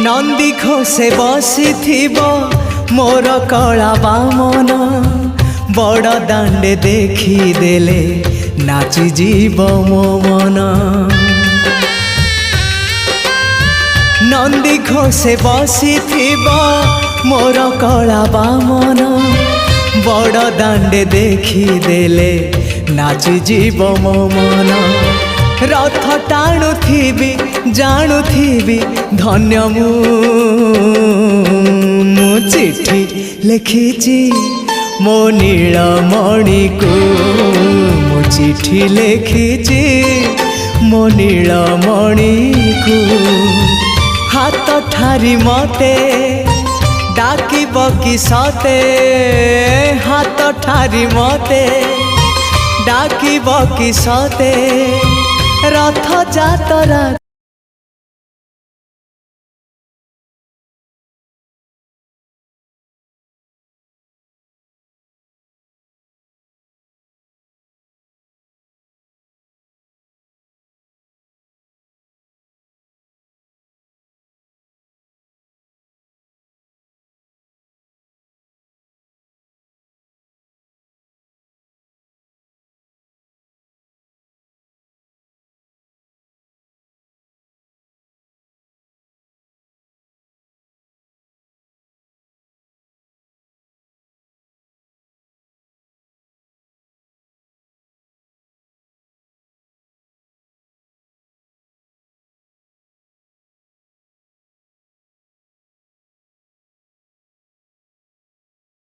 नंदी घोषे बसी मोर कला बामन बड़ दांडे देखी देले नाची जीव मो मन। नंदी घोषे बसी मोर कला बामन बड़ दांडे देखी देले नाची जीव मो मन। रथ टाणुथिबी जाणुथिबी धन्य मु चिट्ठी लिखिची मो नीलमणि को मु चिट्ठी लिखिची मो नीलमणि को। हाथ ठारी मते डाकिब कि सते हाथ ठारी मते डाकिब कि सते रथ जातरा।